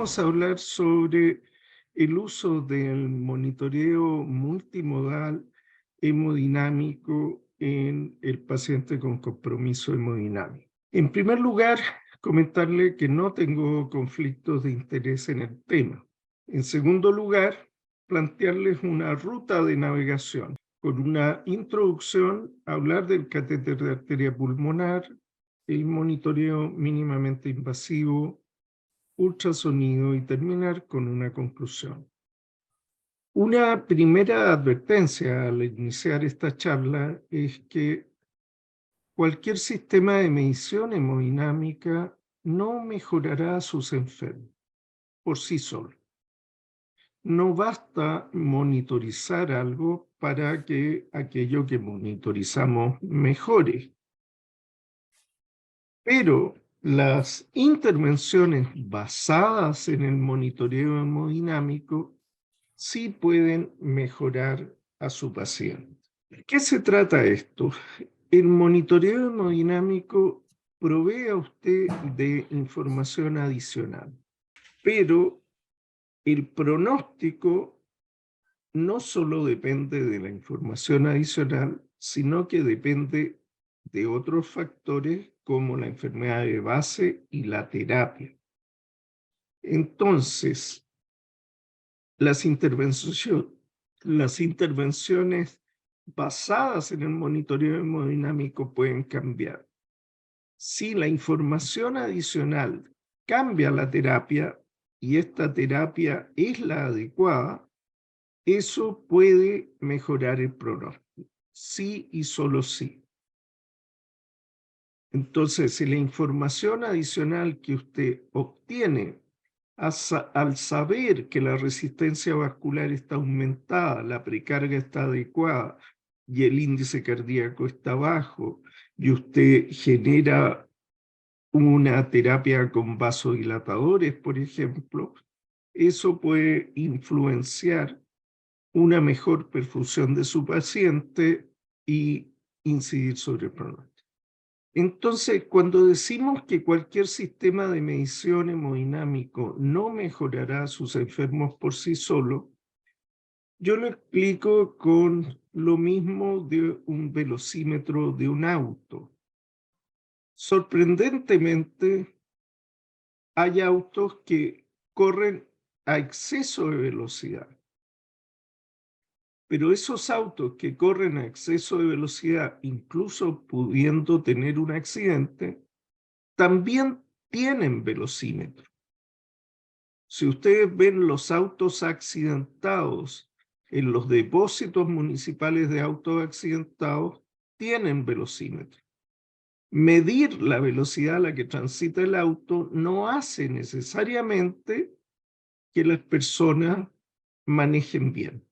vamos a hablar sobre el uso del monitoreo multimodal hemodinámico en el paciente con compromiso hemodinámico. En primer lugar, comentarle que no tengo conflictos de interés en el tema. En segundo lugar, plantearles una ruta de navegación con una introducción, hablar del catéter de arteria pulmonar, el monitoreo mínimamente invasivo, ultrasonido y terminar con una conclusión. Una primera advertencia al iniciar esta charla es que cualquier sistema de medición hemodinámica no mejorará a sus enfermos por sí solo. No basta monitorizar algo para que aquello que monitorizamos mejore. Pero las intervenciones basadas en el monitoreo hemodinámico sí pueden mejorar a su paciente. ¿De qué se trata esto? El monitoreo hemodinámico provee a usted de información adicional, pero el pronóstico no solo depende de la información adicional, sino que depende de otros factores como la enfermedad de base y la terapia. Entonces, las intervenciones basadas en el monitoreo hemodinámico pueden cambiar. Si la información adicional cambia la terapia y esta terapia es la adecuada, eso puede mejorar el pronóstico. Sí y solo sí. Entonces, si la información adicional que usted obtiene al saber que la resistencia vascular está aumentada, la precarga está adecuada y el índice cardíaco está bajo, y usted genera una terapia con vasodilatadores, por ejemplo, eso puede influenciar una mejor perfusión de su paciente y incidir sobre el pronóstico. Entonces, cuando decimos que cualquier sistema de medición hemodinámico no mejorará a sus enfermos por sí solo, yo lo explico con lo mismo de un velocímetro de un auto. Sorprendentemente, hay autos que corren a exceso de velocidad. Pero esos autos que corren a exceso de velocidad, incluso pudiendo tener un accidente, también tienen velocímetro. Si ustedes ven los autos accidentados en los depósitos municipales de autos accidentados, tienen velocímetro. Medir la velocidad a la que transita el auto no hace necesariamente que las personas manejen bien.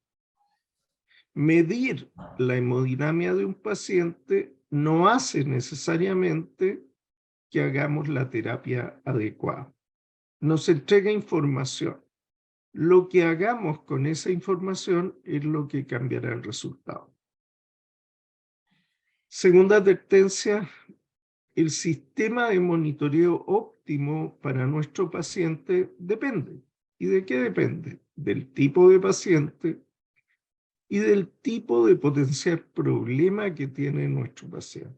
Medir la hemodinamia de un paciente no hace necesariamente que hagamos la terapia adecuada. Nos entrega información. Lo que hagamos con esa información es lo que cambiará el resultado. Segunda advertencia, el sistema de monitoreo óptimo para nuestro paciente depende. ¿Y de qué depende? Del tipo de paciente y del tipo de potencial problema que tiene nuestro paciente.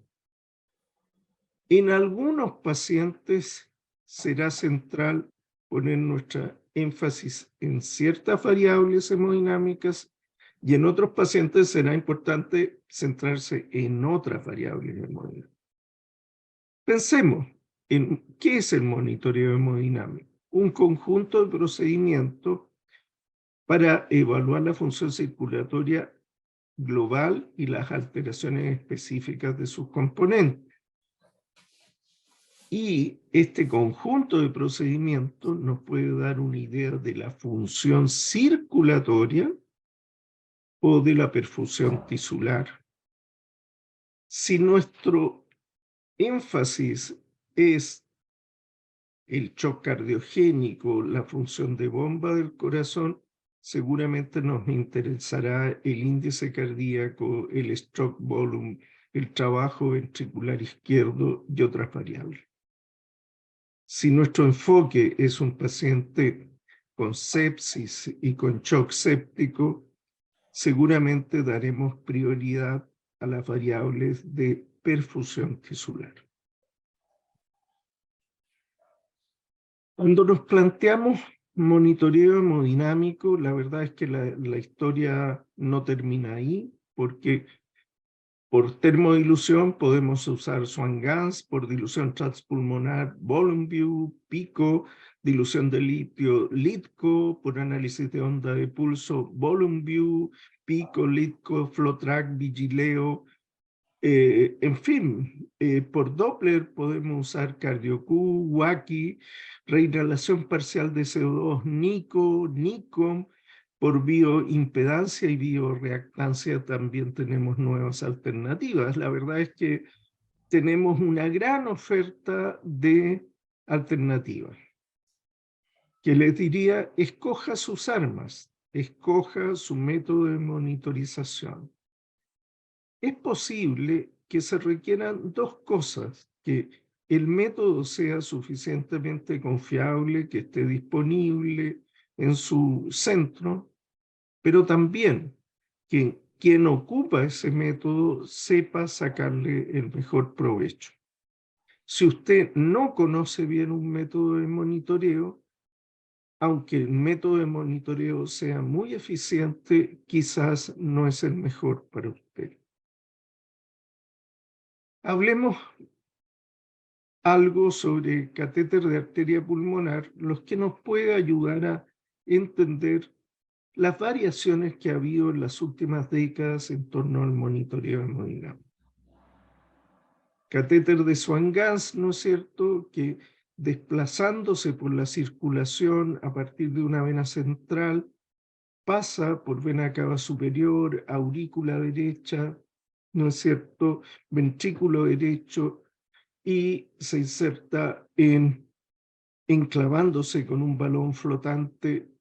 En algunos pacientes será central poner nuestra énfasis en ciertas variables hemodinámicas y en otros pacientes será importante centrarse en otras variables hemodinámicas. Pensemos en qué es el monitoreo hemodinámico. Un conjunto de procedimientos para evaluar la función circulatoria global y las alteraciones específicas de sus componentes. Y este conjunto de procedimientos nos puede dar una idea de la función circulatoria o de la perfusión tisular. Si nuestro énfasis es el shock cardiogénico, la función de bomba del corazón, seguramente nos interesará el índice cardíaco, el stroke volume, el trabajo ventricular izquierdo y otras variables. Si nuestro enfoque es un paciente con sepsis y con shock séptico, seguramente daremos prioridad a las variables de perfusión tisular. Cuando nos planteamos monitoreo hemodinámico, la verdad es que la historia no termina ahí, porque por termodilución podemos usar Swan-Ganz, por dilución transpulmonar VolumeView, PICO, dilución de litio LITCO, por análisis de onda de pulso VolumeView, PICO, LITCO, FlowTrack, Vigileo, en fin, por Doppler podemos usar CardioQ, WACI, reinhalación parcial de CO2, NICO, NICOM, por bioimpedancia y bioreactancia también tenemos nuevas alternativas. La verdad es que tenemos una gran oferta de alternativas. Que les diría, escoja sus armas, escoja su método de monitorización. Es posible que se requieran dos cosas: que el método sea suficientemente confiable, que esté disponible en su centro, pero también que quien ocupa ese método sepa sacarle el mejor provecho. Si usted no conoce bien un método de monitoreo, aunque el método de monitoreo sea muy eficiente, quizás no es el mejor para usted. Hablemos algo sobre catéter de arteria pulmonar, los que nos puede ayudar a entender las variaciones que ha habido en las últimas décadas en torno al monitoreo hemodinámico. Catéter de Swan-Ganz, ¿no es cierto?, que desplazándose por la circulación a partir de una vena central, pasa por vena cava superior, aurícula derecha, ¿no es cierto?, ventrículo derecho, y se inserta enclavándose con un balón flotante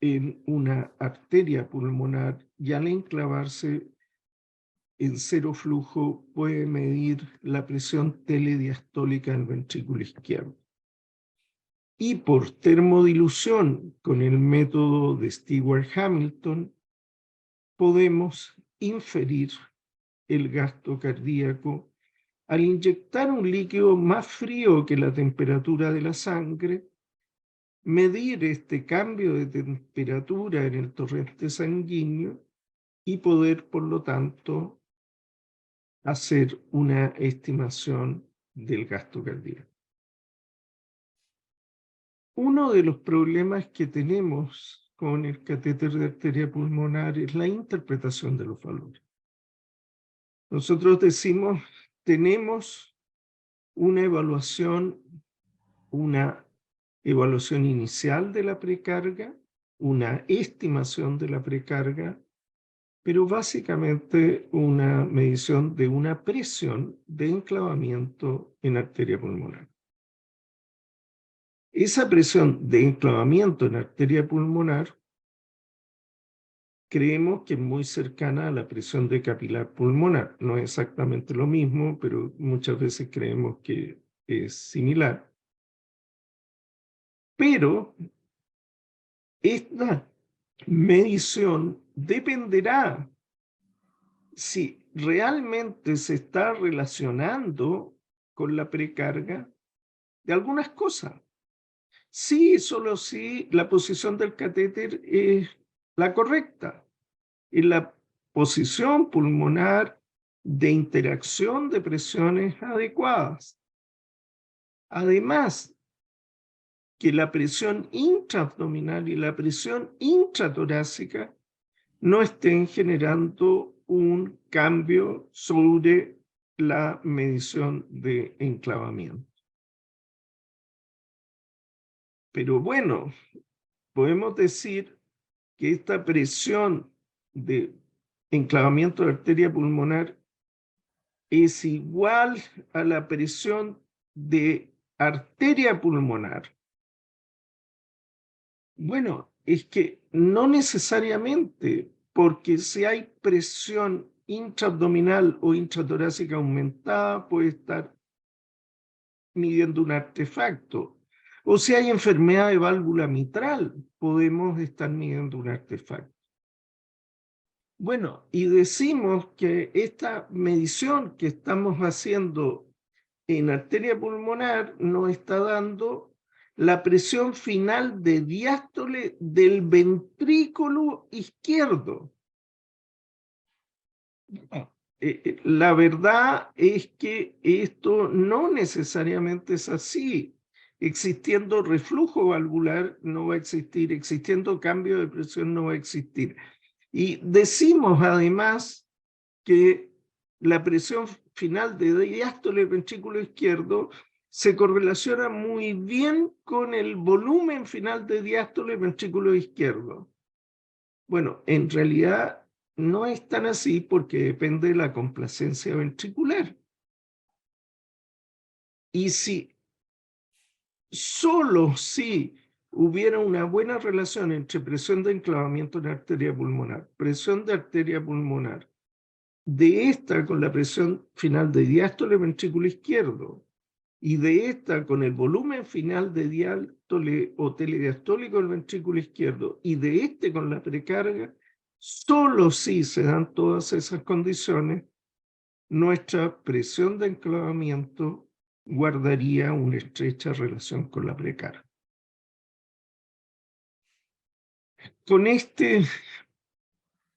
en una arteria pulmonar, y al enclavarse en cero flujo puede medir la presión telediastólica del ventrículo izquierdo. Y por termodilución con el método de Stewart-Hamilton podemos inferir el gasto cardíaco al inyectar un líquido más frío que la temperatura de la sangre, medir este cambio de temperatura en el torrente sanguíneo y poder, por lo tanto, hacer una estimación del gasto cardíaco. Uno de los problemas que tenemos con el catéter de arteria pulmonar es la interpretación de los valores. Nosotros decimos, tenemos una evaluación inicial de la precarga, una estimación de la precarga, pero básicamente una medición de una presión de enclavamiento en arteria pulmonar. Esa presión de enclavamiento en arteria pulmonar creemos que es muy cercana a la presión de capilar pulmonar. No es exactamente lo mismo, pero muchas veces creemos que es similar. Pero esta medición dependerá si realmente se está relacionando con la precarga de algunas cosas. Sí, solo si la posición del catéter es la correcta. Y la posición pulmonar de interacción de presiones adecuadas. Además, que la presión intraabdominal y la presión intratorácica no estén generando un cambio sobre la medición de enclavamiento. Pero bueno, podemos decir que esta presión de enclavamiento de arteria pulmonar es igual a la presión de arteria pulmonar. Bueno, es que no necesariamente, porque si hay presión intraabdominal o intratorácica aumentada, puede estar midiendo un artefacto. O si hay enfermedad de válvula mitral, podemos estar midiendo un artefacto. Bueno, y decimos que esta medición que estamos haciendo en arteria pulmonar nos está dando la presión final de diástole del ventrículo izquierdo. La verdad es que esto no necesariamente es así. Existiendo reflujo valvular no va a existir, existiendo cambio de presión no va a existir. Y decimos además que la presión final de diástole del ventrículo izquierdo se correlaciona muy bien con el volumen final de diástole del ventrículo izquierdo. Bueno, en realidad no es tan así porque depende de la complacencia ventricular. Y solo si hubiera una buena relación entre presión de enclavamiento en arteria pulmonar, presión de arteria pulmonar, de esta con la presión final de diástole ventrículo izquierdo y de esta con el volumen final de diástole o telediastólico del ventrículo izquierdo y de este con la precarga, solo si se dan todas esas condiciones, nuestra presión de enclavamiento guardaría una estrecha relación con la precarga. Con este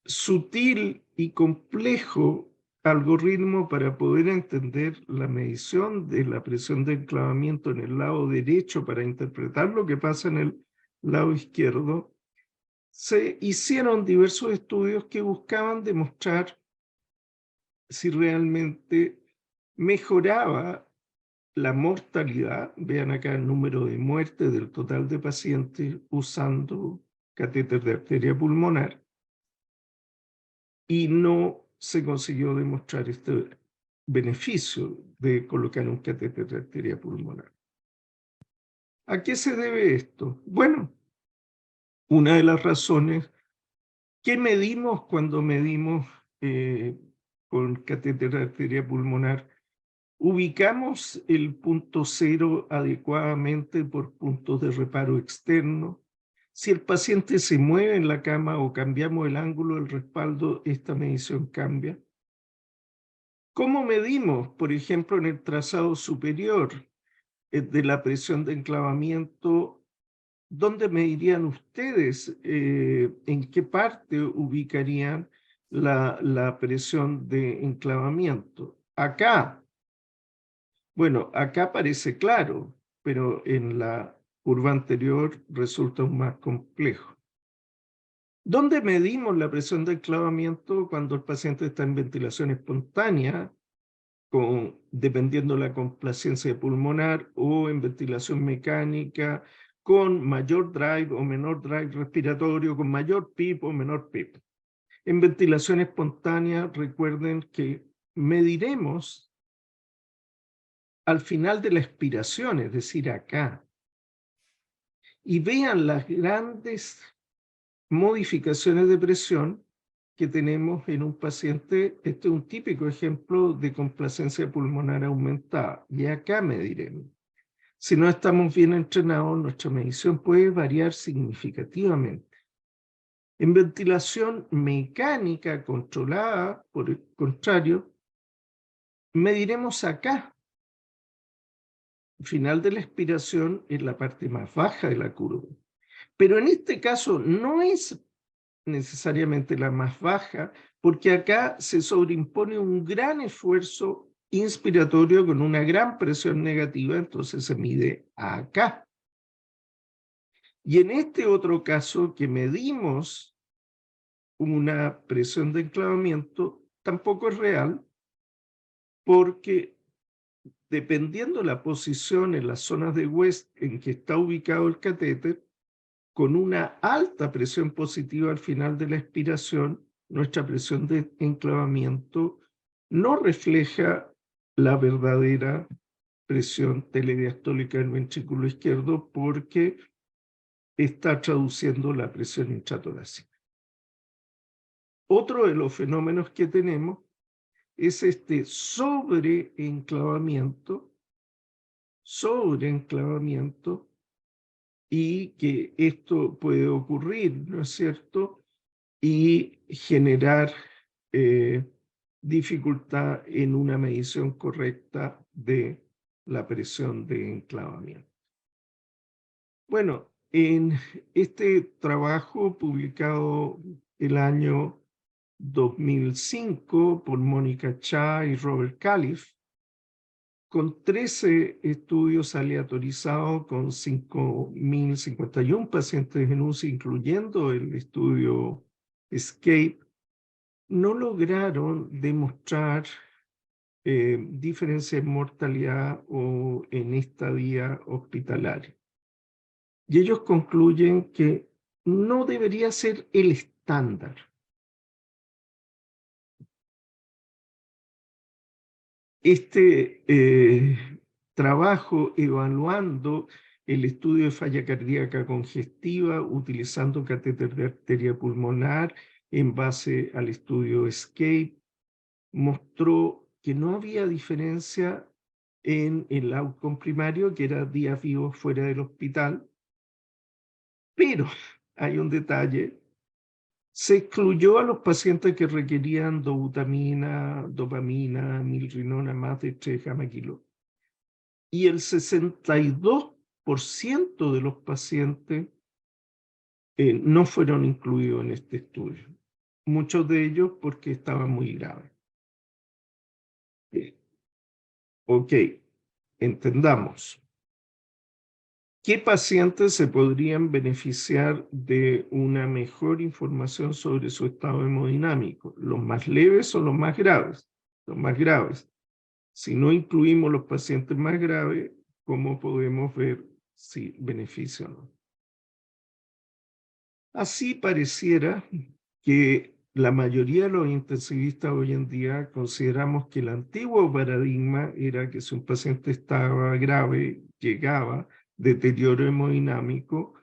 sutil y complejo algoritmo para poder entender la medición de la presión de enclavamiento en el lado derecho para interpretar lo que pasa en el lado izquierdo, se hicieron diversos estudios que buscaban demostrar si realmente mejoraba la mortalidad, vean acá el número de muertes del total de pacientes usando catéter de arteria pulmonar, y no se consiguió demostrar este beneficio de colocar un catéter de arteria pulmonar. ¿A qué se debe esto? Bueno, una de las razones que medimos cuando medimos con catéter de arteria pulmonar, ubicamos el punto cero adecuadamente por puntos de reparo externo. Si el paciente se mueve en la cama o cambiamos el ángulo del respaldo, esta medición cambia. ¿Cómo medimos, por ejemplo, en el trazado superior de la presión de enclavamiento? ¿Dónde medirían ustedes? ¿En qué parte ubicarían la presión de enclavamiento? Acá. Bueno, acá parece claro, pero en la curva anterior resulta aún más complejo. ¿Dónde medimos la presión de enclavamiento cuando el paciente está en ventilación espontánea, dependiendo de la complacencia pulmonar, o en ventilación mecánica, con mayor drive o menor drive respiratorio, con mayor PIP o menor PIP? En ventilación espontánea, recuerden que mediremos al final de la expiración, es decir, acá. Y vean las grandes modificaciones de presión que tenemos en un paciente. Este es un típico ejemplo de complacencia pulmonar aumentada. Y acá mediremos. Si no estamos bien entrenados, nuestra medición puede variar significativamente. En ventilación mecánica controlada, por el contrario, mediremos acá. Final de la expiración es la parte más baja de la curva. Pero en este caso no es necesariamente la más baja, porque acá se sobreimpone un gran esfuerzo inspiratorio con una gran presión negativa, entonces se mide acá. Y en este otro caso que medimos una presión de enclavamiento, tampoco es real, porque dependiendo de la posición en las zonas de West en que está ubicado el catéter, con una alta presión positiva al final de la expiración, nuestra presión de enclavamiento no refleja la verdadera presión telediastólica del ventrículo izquierdo porque está traduciendo la presión intratorácica. Otro de los fenómenos que tenemos es este sobreenclavamiento y que esto puede ocurrir, ¿no es cierto? Y generar dificultad en una medición correcta de la presión de enclavamiento. Bueno, en este trabajo publicado el año 2005 por Mónica Cha y Robert Califf, con 13 estudios aleatorizados con 5.051 pacientes en UCI, incluyendo el estudio ESCAPE, no lograron demostrar diferencia en mortalidad o en estadía hospitalaria. Y ellos concluyen que no debería ser el estándar. Este trabajo evaluando el estudio de falla cardíaca congestiva utilizando catéter de arteria pulmonar en base al estudio ESCAPE mostró que no había diferencia en el outcome primario, que era días vivos fuera del hospital, pero hay un detalle. Se excluyó a los pacientes que requerían dobutamina, dopamina, milrinona más de 3 gamma-kilo. Y el 62% de los pacientes no fueron incluidos en este estudio. Muchos de ellos porque estaban muy graves. Ok, entendamos. ¿Qué pacientes se podrían beneficiar de una mejor información sobre su estado hemodinámico? ¿Los más leves o los más graves? Los más graves. Si no incluimos los pacientes más graves, ¿cómo podemos ver si beneficia o no? Así pareciera que la mayoría de los intensivistas hoy en día consideramos que el antiguo paradigma era que si un paciente estaba grave, llegaba deterioro hemodinámico,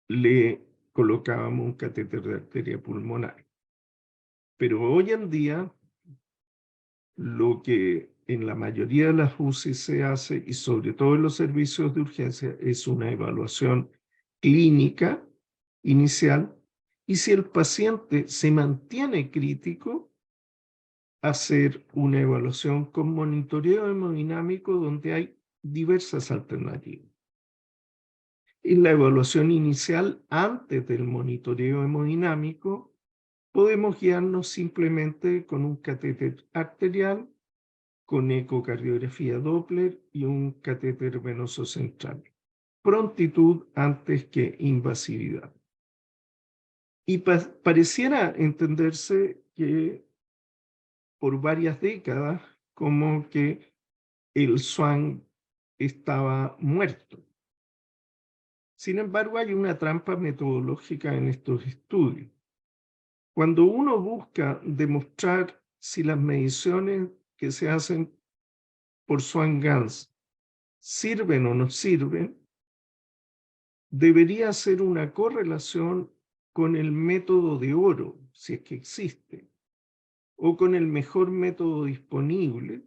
le colocábamos un catéter de arteria pulmonar. Pero hoy en día, lo que en la mayoría de las UCI se hace, y sobre todo en los servicios de urgencia, es una evaluación clínica inicial, y si el paciente se mantiene crítico, hacer una evaluación con monitoreo hemodinámico donde hay diversas alternativas. En la evaluación inicial, antes del monitoreo hemodinámico, podemos guiarnos simplemente con un catéter arterial, con ecocardiografía Doppler y un catéter venoso central. Prontitud antes que invasividad. Y pareciera entenderse que por varias décadas como que el SWAN estaba muerto. Sin embargo, hay una trampa metodológica en estos estudios. Cuando uno busca demostrar si las mediciones que se hacen por Swan-Ganz sirven o no sirven, debería hacer una correlación con el método de oro, si es que existe, o con el mejor método disponible,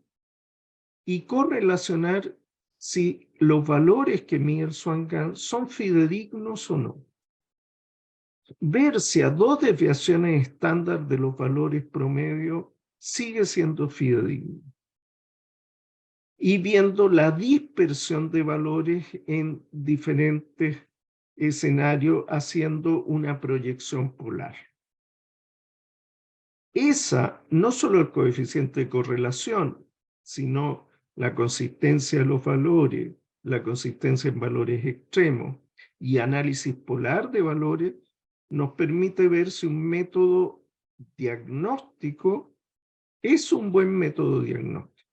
y correlacionar si los valores que mide el Swan-Ganz son fidedignos o no. Ver si a 2 desviaciones estándar de los valores promedio sigue siendo fidedigno. Y viendo la dispersión de valores en diferentes escenarios, haciendo una proyección polar. Esa, no solo el coeficiente de correlación, sino la consistencia de los valores, la consistencia en valores extremos y análisis polar de valores, nos permite ver si un método diagnóstico es un buen método diagnóstico.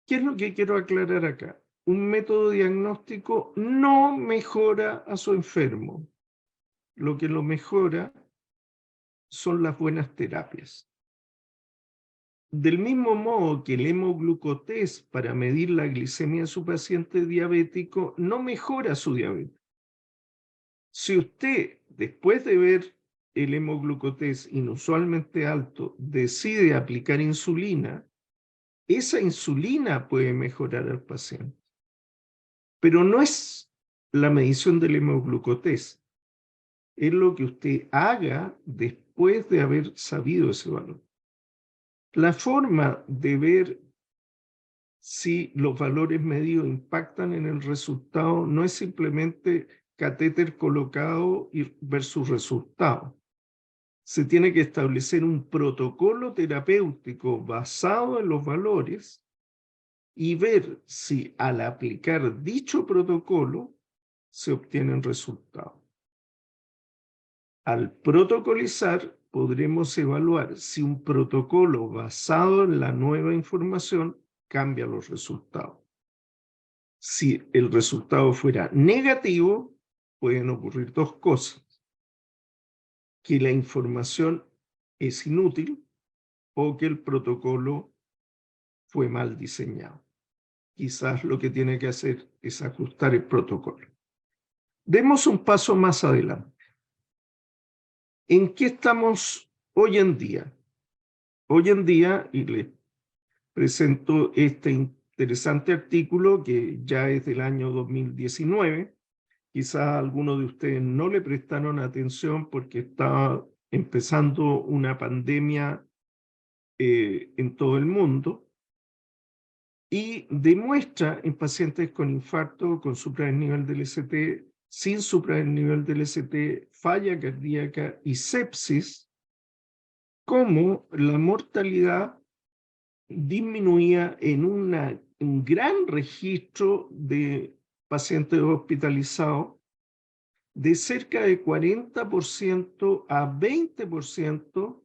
¿Qué es lo que quiero aclarar acá? Un método diagnóstico no mejora a su enfermo. Lo que lo mejora son las buenas terapias. Del mismo modo que el hemoglucotest para medir la glicemia de su paciente diabético no mejora su diabetes. Si usted, después de ver el hemoglucotest inusualmente alto, decide aplicar insulina, esa insulina puede mejorar al paciente. Pero no es la medición del hemoglucotés. Es lo que usted haga después de haber sabido ese valor. La forma de ver si los valores medidos impactan en el resultado no es simplemente catéter colocado versus resultado. Se tiene que establecer un protocolo terapéutico basado en los valores y ver si al aplicar dicho protocolo se obtienen resultados. Al protocolizar, podremos evaluar si un protocolo basado en la nueva información cambia los resultados. Si el resultado fuera negativo, pueden ocurrir dos cosas: que la información es inútil o que el protocolo fue mal diseñado. Quizás lo que tiene que hacer es ajustar el protocolo. Demos un paso más adelante. ¿En qué estamos hoy en día? Hoy en día, y les presento este interesante artículo que ya es del año 2019, quizás algunos de ustedes no le prestaron atención porque estaba empezando una pandemia en todo el mundo, y demuestra en pacientes con infarto, con supranivel del ST, sin supranivel del ST, falla cardíaca y sepsis, cómo la mortalidad disminuía en un gran registro de pacientes hospitalizados de cerca de 40% a 20%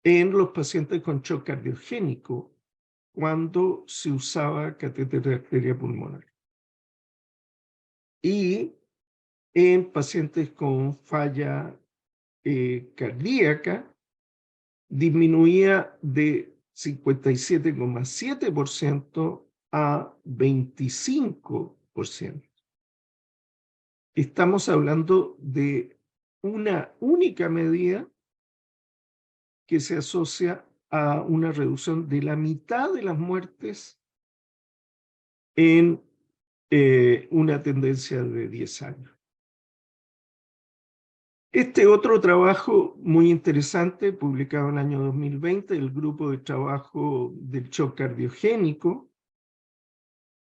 en los pacientes con shock cardiogénico cuando se usaba catéter de arteria pulmonar. Y en pacientes con falla cardíaca disminuía de 57,7% a 25%. Estamos hablando de una única medida que se asocia a una reducción de la mitad de las muertes en una tendencia de 10 años. Este otro trabajo muy interesante, publicado en el año 2020, el grupo de trabajo del shock cardiogénico,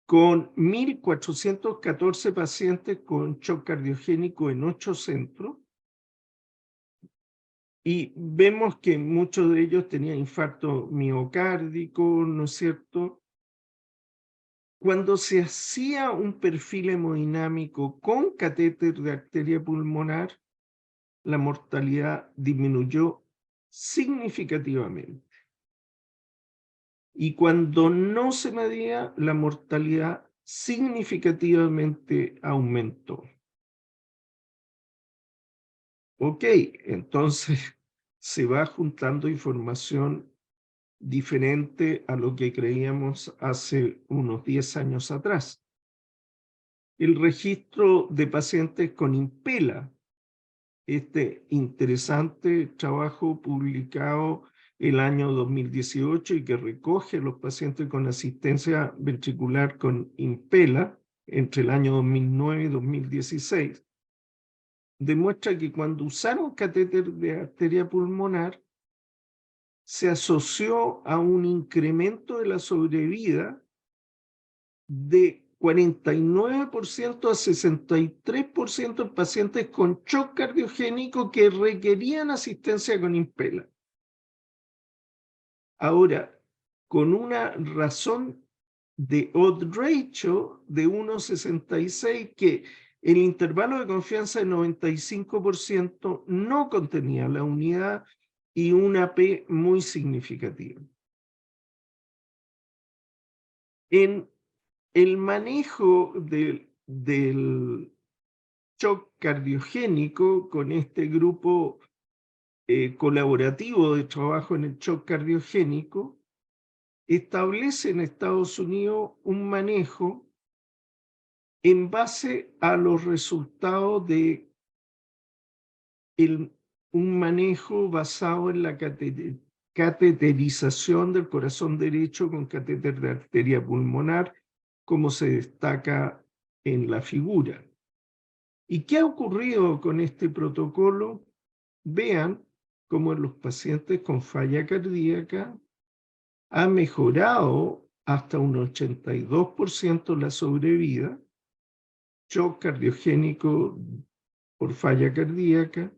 con 1.414 pacientes con shock cardiogénico en 8 centros, y vemos que muchos de ellos tenían infarto miocárdico, ¿no es cierto? Cuando se hacía un perfil hemodinámico con catéter de arteria pulmonar, la mortalidad disminuyó significativamente. Y cuando no se medía, la mortalidad significativamente aumentó. Ok, entonces se va juntando información diferente a lo que creíamos hace unos 10 años atrás. El registro de pacientes con Impela, este interesante trabajo publicado el año 2018 y que recoge los pacientes con asistencia ventricular con Impela entre el año 2009 y 2016, demuestra que cuando usaron catéter de arteria pulmonar se asoció a un incremento de la sobrevida de 49% a 63% en pacientes con shock cardiogénico que requerían asistencia con Impela. Ahora, con una razón de odds ratio de 1,66, que el intervalo de confianza de 95% no contenía la unidad y una P muy significativa. En el manejo del shock cardiogénico con este grupo colaborativo de trabajo en el shock cardiogénico, establece en Estados Unidos un manejo en base a los resultados de un manejo basado en la cateterización del corazón derecho con catéter de arteria pulmonar, como se destaca en la figura. ¿Y qué ha ocurrido con este protocolo? Vean cómo en los pacientes con falla cardíaca ha mejorado hasta un 82% la sobrevida, shock cardiogénico por falla cardíaca,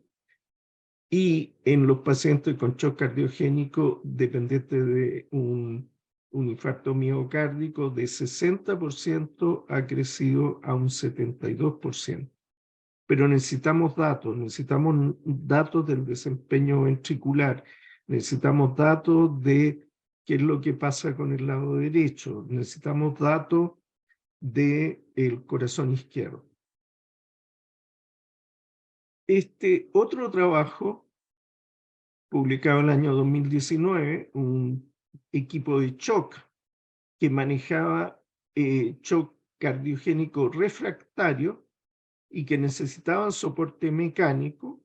y en los pacientes con shock cardiogénico dependiente de un infarto miocárdico de 60% ha crecido a un 72%. Pero necesitamos datos del desempeño ventricular, necesitamos datos de qué es lo que pasa con el lado derecho, necesitamos datos del corazón izquierdo. Este otro trabajo, publicado en el año 2019, un equipo de shock que manejaba shock cardiogénico refractario y que necesitaban soporte mecánico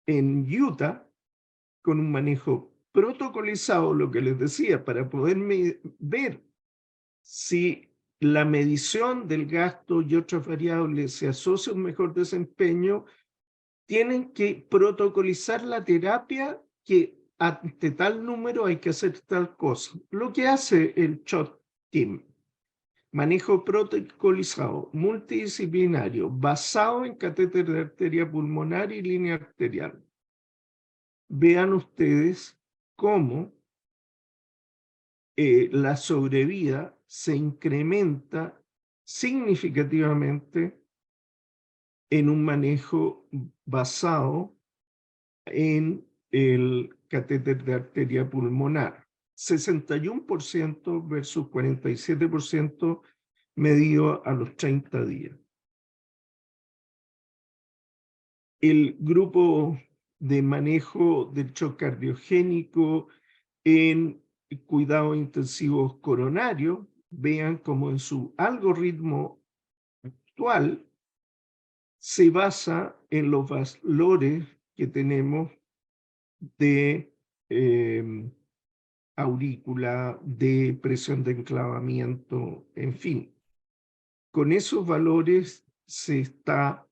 en Utah, con un manejo protocolizado, lo que les decía, para poder ver si la medición del gasto y otras variables se asocia a un mejor desempeño, tienen que protocolizar la terapia que ante tal número hay que hacer tal cosa. Lo que hace el SHOT Team, manejo protocolizado, multidisciplinario, basado en catéter de arteria pulmonar y línea arterial. Vean ustedes cómo la sobrevida se incrementa significativamente en un manejo basado en el catéter de arteria pulmonar. 61% versus 47% medido a los 30 días. El grupo de manejo del shock cardiogénico en cuidados intensivos coronarios, vean cómo en su algoritmo actual se basa en los valores que tenemos de aurícula, de presión de enclavamiento, en fin. Con esos valores se está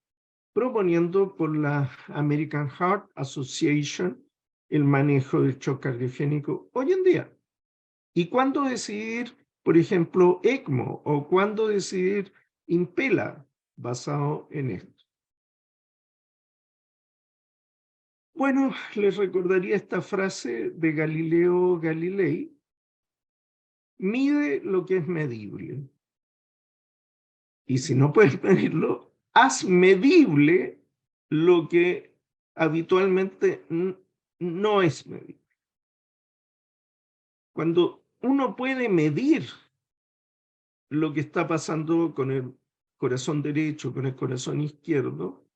proponiendo por la American Heart Association el manejo del shock cardiogénico hoy en día. ¿Y cuándo decidir, por ejemplo, ECMO o cuándo decidir Impella basado en esto? Bueno, les recordaría esta frase de Galileo Galilei: mide lo que es medible. Y si no puedes medirlo, haz medible lo que habitualmente no es medible. Cuando uno puede medir lo que está pasando con el corazón derecho, con el corazón izquierdo,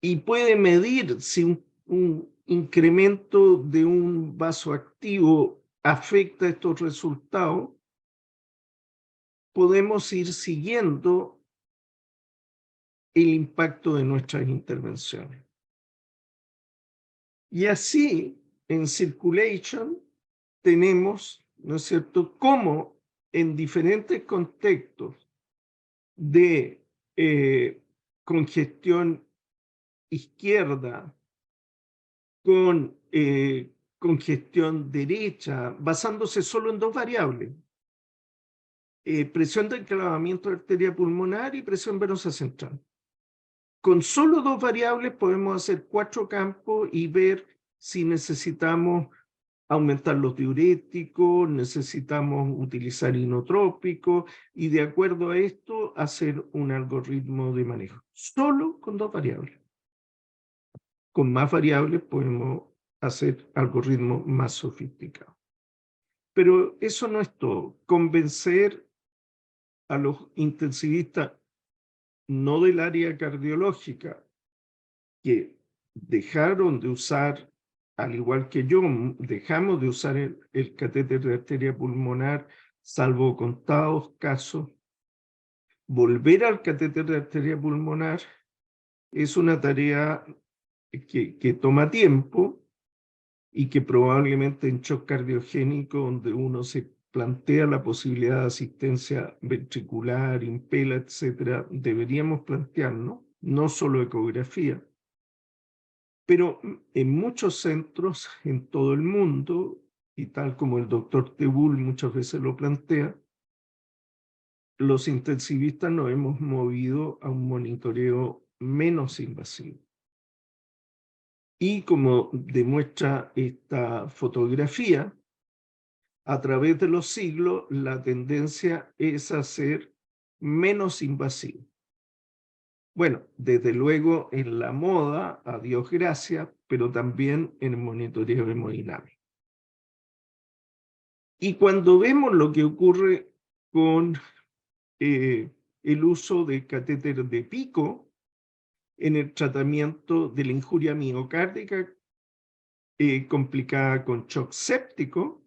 y puede medir si un incremento de un vasoactivo afecta estos resultados, podemos ir siguiendo el impacto de nuestras intervenciones. Y así, en Circulation, tenemos, ¿no es cierto?, cómo en diferentes contextos de congestión izquierda con congestión derecha, basándose solo en dos variables: presión de enclavamiento de arteria pulmonar y presión venosa central. Con solo dos variables podemos hacer 4 campos y ver si necesitamos aumentar los diuréticos, necesitamos utilizar inotrópicos, y de acuerdo a esto hacer un algoritmo de manejo. Solo con dos variables. Con más variables podemos hacer algoritmos más sofisticados. Pero eso no es todo. Convencer a los intensivistas no del área cardiológica que dejaron de usar, al igual que yo, dejamos de usar el catéter de arteria pulmonar, salvo contados casos. Volver al catéter de arteria pulmonar es una tarea que toma tiempo y que probablemente en shock cardiogénico, donde uno se plantea la posibilidad de asistencia ventricular, impela, etcétera, deberíamos plantearnos, no solo ecografía, pero en muchos centros en todo el mundo, y tal como el doctor Tebul muchas veces lo plantea, los intensivistas nos hemos movido a un monitoreo menos invasivo. Y como demuestra esta fotografía, a través de los siglos la tendencia es a ser menos invasivo. Bueno, desde luego en la moda, a Dios gracias, pero también en el monitoreo hemodinámico. Y cuando vemos lo que ocurre con el uso de catéter de pico en el tratamiento de la injuria miocárdica complicada con shock séptico,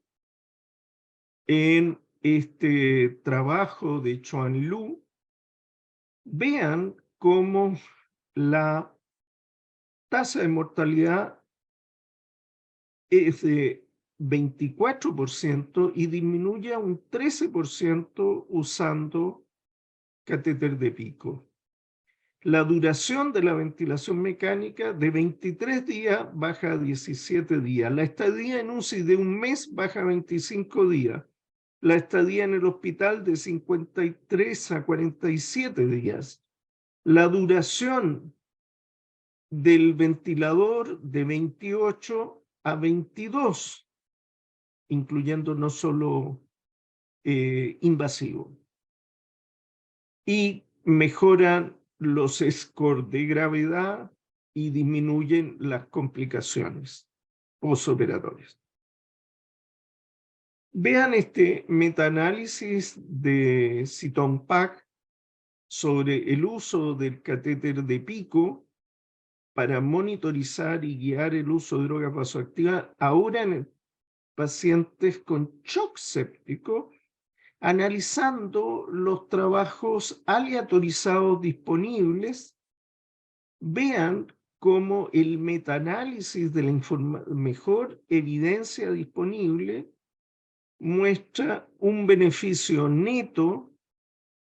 en este trabajo de Chuan Lu, vean cómo la tasa de mortalidad es de 24% y disminuye a un 13% usando catéter de pico. La duración de la ventilación mecánica de 23 días baja a 17 días. La estadía en UCI de un mes baja a 25 días. La estadía en el hospital de 53 a 47 días. La duración del ventilador de 28 a 22, incluyendo no solo invasivo. Y mejoran los scores de gravedad y disminuyen las complicaciones postoperatorias. Vean este metaanálisis de Citon-Pack sobre el uso del catéter de pico para monitorizar y guiar el uso de drogas vasoactivas ahora en pacientes con shock séptico, analizando los trabajos aleatorizados disponibles. Vean cómo el metaanálisis de la mejor evidencia disponible muestra un beneficio neto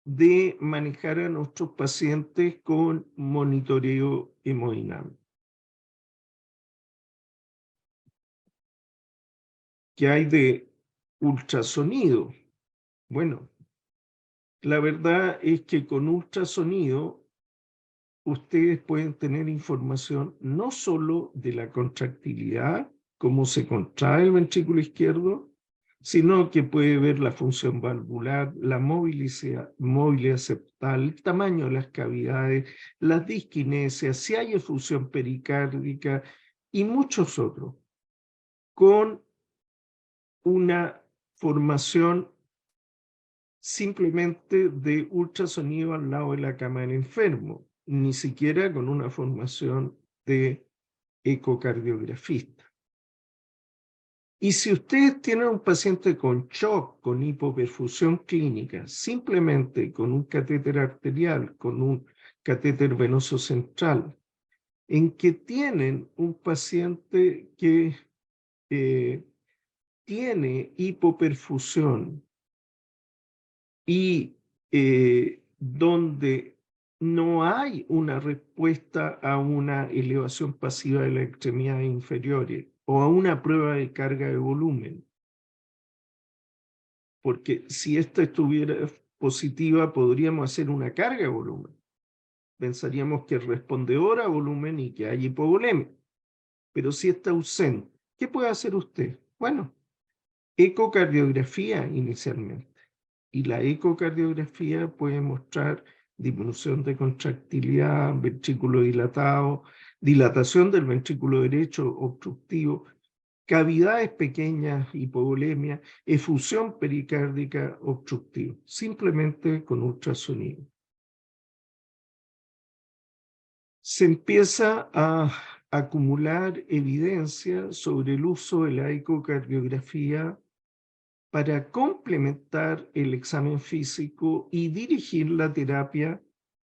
de manejar a nuestros pacientes con monitoreo hemodinámico. ¿Qué hay de ultrasonido? Bueno, la verdad es que con ultrasonido ustedes pueden tener información no solo de la contractilidad, cómo se contrae el ventrículo izquierdo, sino que puede ver la función valvular, la movilidad septal, el tamaño de las cavidades, las disquinesias, si hay efusión pericárdica y muchos otros, con una formación simplemente de ultrasonido al lado de la cama del enfermo, ni siquiera con una formación de ecocardiografista. Y si ustedes tienen un paciente con shock, con hipoperfusión clínica, simplemente con un catéter arterial, con un catéter venoso central, en que tienen un paciente que tiene hipoperfusión y donde no hay una respuesta a una elevación pasiva de las extremidades inferiores o a una prueba de carga de volumen. Porque si esta estuviera positiva, podríamos hacer una carga de volumen. Pensaríamos que responde ahora a volumen y que hay hipovolemia. Pero si está ausente, ¿qué puede hacer usted? Bueno, ecocardiografía inicialmente. Y la ecocardiografía puede mostrar disminución de contractilidad, ventrículo dilatado, dilatación del ventrículo derecho obstructivo, cavidades pequeñas, hipovolemia, efusión pericárdica obstructiva, simplemente con ultrasonido. Se empieza a acumular evidencia sobre el uso de la ecocardiografía para complementar el examen físico y dirigir la terapia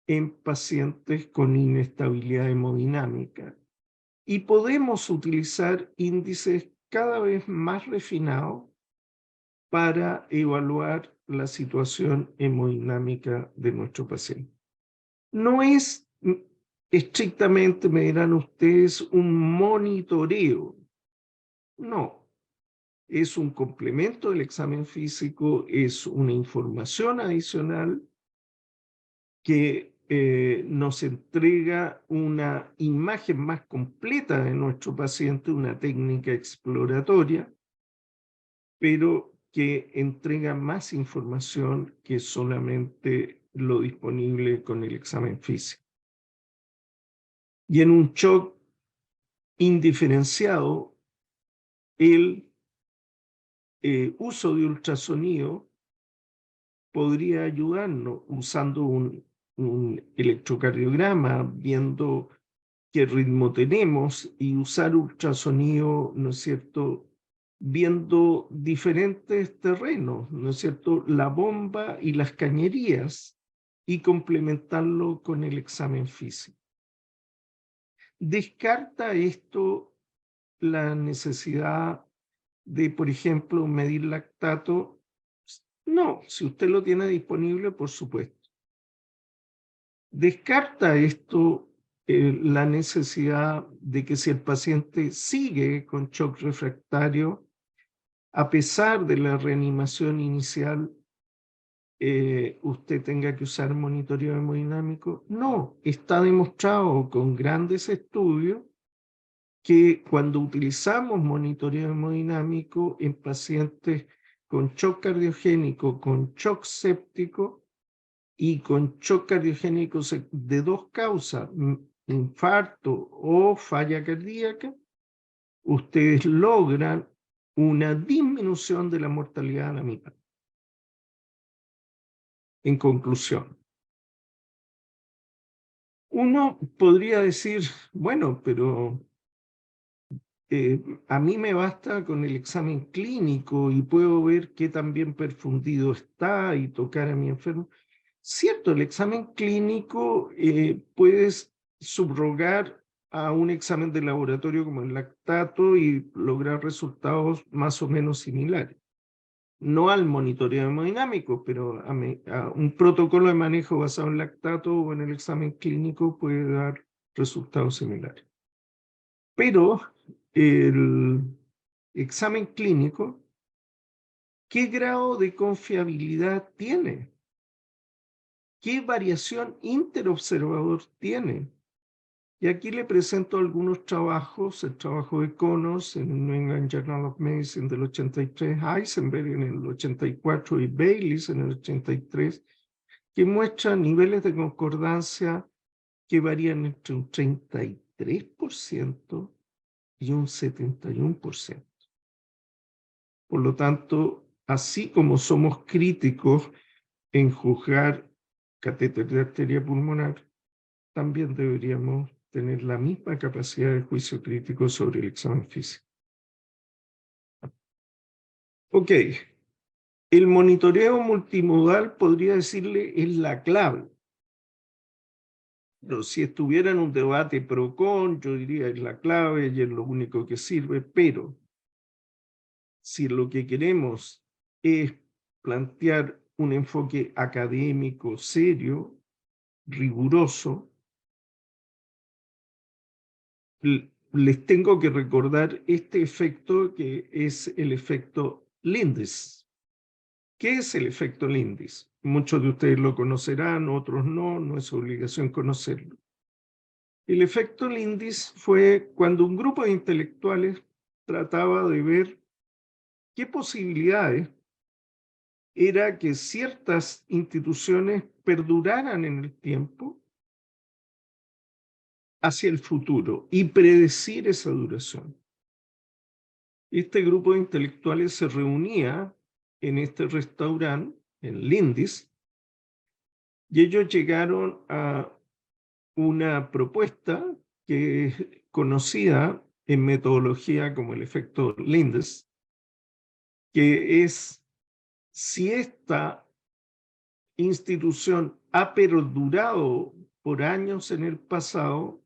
en pacientes con inestabilidad hemodinámica. Y podemos utilizar índices cada vez más refinados para evaluar la situación hemodinámica de nuestro paciente. No es estrictamente, me dirán ustedes, un monitoreo. No, es un complemento del examen físico, es una información adicional que nos entrega una imagen más completa de nuestro paciente, una técnica exploratoria, pero que entrega más información que solamente lo disponible con el examen físico. Y en un shock indiferenciado, el uso de ultrasonido podría ayudarnos usando un electrocardiograma, viendo qué ritmo tenemos y usar ultrasonido, ¿no es cierto?, viendo diferentes terrenos, ¿no es cierto?, la bomba y las cañerías, y complementarlo con el examen físico. ¿Descarta esto la necesidad de, por ejemplo, medir lactato? No, si usted lo tiene disponible, por supuesto. ¿Descarta esto la necesidad de que si el paciente sigue con shock refractario, a pesar de la reanimación inicial, usted tenga que usar monitoreo hemodinámico? No, está demostrado con grandes estudios que cuando utilizamos monitoreo hemodinámico en pacientes con shock cardiogénico, con shock séptico y con shock cardiogénico de dos causas, infarto o falla cardíaca, ustedes logran una disminución de la mortalidad a la mitad. En conclusión, uno podría decir, bueno, pero a mí me basta con el examen clínico y puedo ver qué tan bien perfundido está y tocar a mi enfermo. Cierto, el examen clínico puedes subrogar a un examen de laboratorio como el lactato y lograr resultados más o menos similares. No al monitoreo hemodinámico, pero a un protocolo de manejo basado en lactato o en el examen clínico puede dar resultados similares. Pero el examen clínico, ¿qué grado de confiabilidad tiene? ¿Qué variación interobservador tiene? Y aquí le presento algunos trabajos, el trabajo de Connors en el New England Journal of Medicine del 83, Heisenberg en el 84 y Bayliss en el 83, que muestran niveles de concordancia que varían entre un 33% y un 71%. Por lo tanto, así como somos críticos en juzgar catéter de arteria pulmonar, también deberíamos tener la misma capacidad de juicio crítico sobre el examen físico. Ok, el monitoreo multimodal podría decirle es la clave. Pero si estuviera en un debate pro-con, yo diría es la clave y es lo único que sirve, pero si lo que queremos es plantear un enfoque académico, serio, riguroso, les tengo que recordar este efecto que es el efecto Lindis. ¿Qué es el efecto Lindis? Muchos de ustedes lo conocerán, otros no, no es obligación conocerlo. El efecto Lindis fue cuando un grupo de intelectuales trataba de ver qué posibilidades era que ciertas instituciones perduraran en el tiempo hacia el futuro y predecir esa duración. Este grupo de intelectuales se reunía en este restaurante, en Lindis, y ellos llegaron a una propuesta que es conocida en metodología como el efecto Lindis, que es si esta institución ha perdurado por años en el pasado,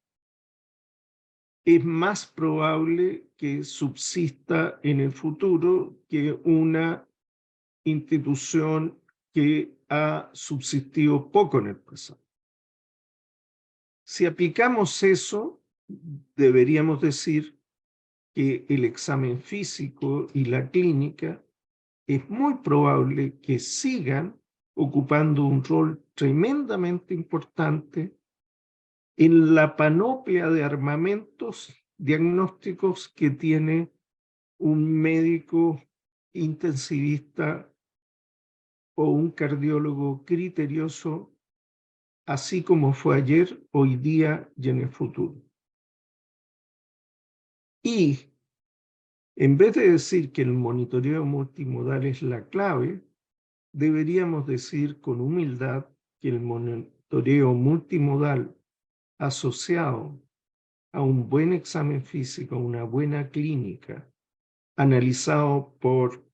es más probable que subsista en el futuro que una institución que ha subsistido poco en el pasado. Si aplicamos eso, deberíamos decir que el examen físico y la clínica es muy probable que sigan ocupando un rol tremendamente importante en la panoplia de armamentos diagnósticos que tiene un médico intensivista o un cardiólogo criterioso, así como fue ayer, hoy día y en el futuro. Y en vez de decir que el monitoreo multimodal es la clave, deberíamos decir con humildad que el monitoreo multimodal asociado a un buen examen físico, a una buena clínica, analizado por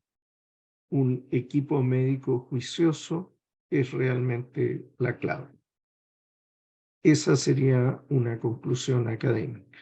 un equipo médico juicioso, es realmente la clave. Esa sería una conclusión académica.